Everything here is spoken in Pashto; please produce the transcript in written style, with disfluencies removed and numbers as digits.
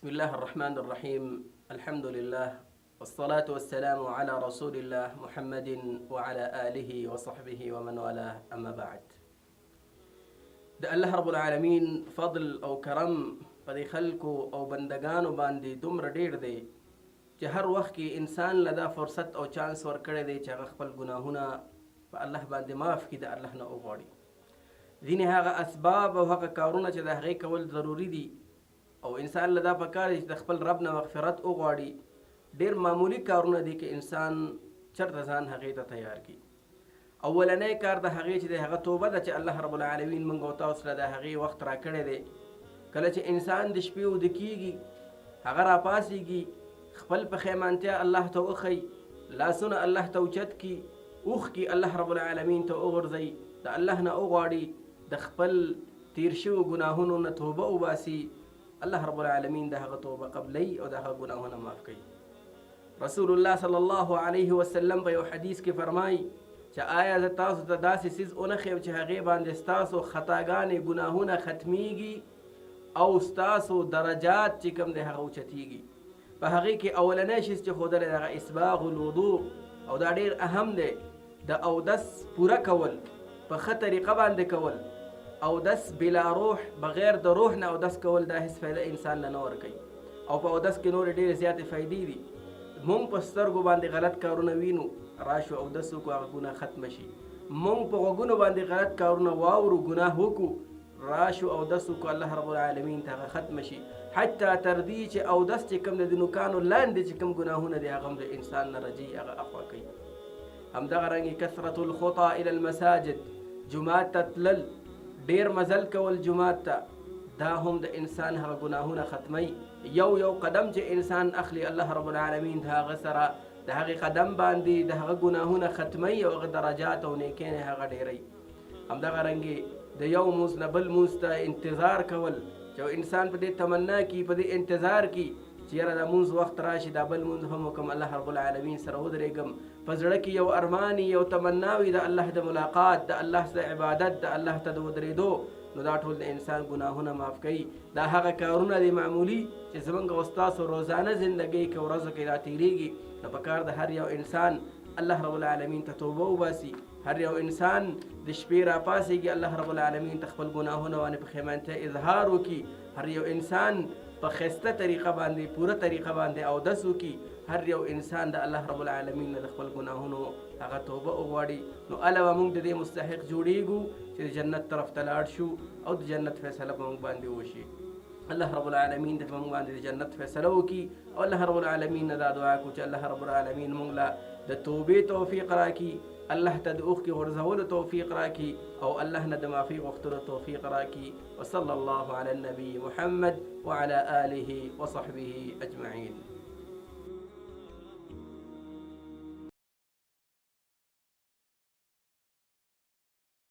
بسم الله الرحمن الرحيم. الحمد لله والصلاة والسلام على رسول الله محمد وعلى آله وصحبه ومن والاه، أما بعد. ده الله رب العالمين فضل او کرم په خلکو او بندگانو باندې دومره ډیر دی چې هر وخت کې انسان لدا فرصت او چانس ورکړی دی چې هغه خپل ګناهونه په الله باندې معاف کړي، د الله نه وغواړي. ځینې هغه اسباب او هغه کارونه چې د هغې کول ضروري دي او انسان لدا پکار دی چې د خپل رب نه مغفرت وغواړي. ډیر معمولی کارونه دي چې انسان چرته ځان هغې ته تیار کړي. اولنی کار د هغې چې د هغه توبه ده چې الله رب العالمین موږ او تاسو له د هغې وخت راکړی دی. کله چې انسان د شپې وده کېږي، هغه راپاڅېږي، خپل پښیمانتیا الله ته وښیي، لاسونه الله ته اوچت کړي، اوښکي الله رب العالمین ته وغورځوي، د الله نه وغواړي، د خپل تیر شوو ګناهونو نه توبه وباسي. الله رب العالمین د هغه توبه قبلی او د هغه ګناهونه معاف کوي. رسول الله صلی الله علیه وسلم په یو حدیث کې فرمایي چې آیا زه تاسو ته داسې څیز ونښیم چې هغې باندې ستاسو خطاګانې ګناهونه ختمیږي او ستاسو درجات چې کوم دی هغه اوچتیږي. په هغې کې اولنی شیز چې ښودلی هغه اسباغ الوضوء، او دا ډېر اهم دی. د اودس پوره کول، په ښه طریقه باندې کول. اودس بلا روح، بغیر د روح نه اودس کول دا هیڅ فایده انسان له نه ورکوي. او په اودس کې نورې ډېرې زیاتې فایدې دي. مونږ په سترګو باندې غلط کارونه وینو، راشو اودس وکړو هغه ګناه ختمه شي. مونږ په غوږونو باندې غلط کارونه واورو، ګناه وکړو، راشو اودس وکړو الله رب العالمین ته هغه ختمه شي. حتی تر دې چې اودس چې کوم د نوکانو لاندې چې کوم ګناهونه دي هغه هم د انسان نه رجي، هغه اخوا کوي. همدغه رنګې کثرة الخطا الى المساجد، جومات ته تلل، ډیر مزل کول جومات ته، دا هم د انسان هغه ګناهونه ختموي. یو قدم چې انسان اخلي الله رب العالمین د هغه سره د هغې قدم باندې د هغه ګناهونه ختموي او هغه درجات او نیکۍ هغه ډیروي. همدغه رنګې د یو مونځ نه بل مونځ ته انتظار کول، چې انسان په دې تمنا کې، په دې انتظار کې چې یاره دا مونځ وخت راشي، دا بل مونځ هم وکړم، الله رب العالمین سره ودرېږم. په زړه کې یو ارمان یو تمنا وي د الله د ملاقات، د الله د عبادت، د الله ته د ودرېدو، نو دا ټول د انسان ګناهونه معاف کوي. دا هغه کارونه دي معمولي چې زموږ او ستاسو روزانه زندګۍ کې ورځو کې را تېرېږي. نو پکار د هر یو انسان الله رب العالمین ته توبه وباسي. هر یو انسان د شپې راپاڅېږي، الله رب العالمین ته خپل ګناهونه باندې پښیمانتیا اظهار وکړي. هر یو انسان په ښایسته طریقه باندې، پوره طریقه باندې اودس وکړي. هر یو انسان د الله رب العالمین نه د خپل ګناهونو هغه توبه وغواړي. نو الله به موږ د دې مستحق جوړیږو چې د جنت طرف ته لاړ شو او د جنت فیصله په موږ باندې وشي. الله رب العالمین د موږ باندې د جنت فیصله وکړي. او الله رب العالمین نه دا دعا کوو چې الله رب العالمین موږ له د توبې توفیق راکړي، الله ته د اوښکې غورځولو توفیق راکړي، او الله نه د معافي غوښتلو توفیق راکړي. وصلی الله علی النبي محمد وعلى آله وصحبه أجمعين.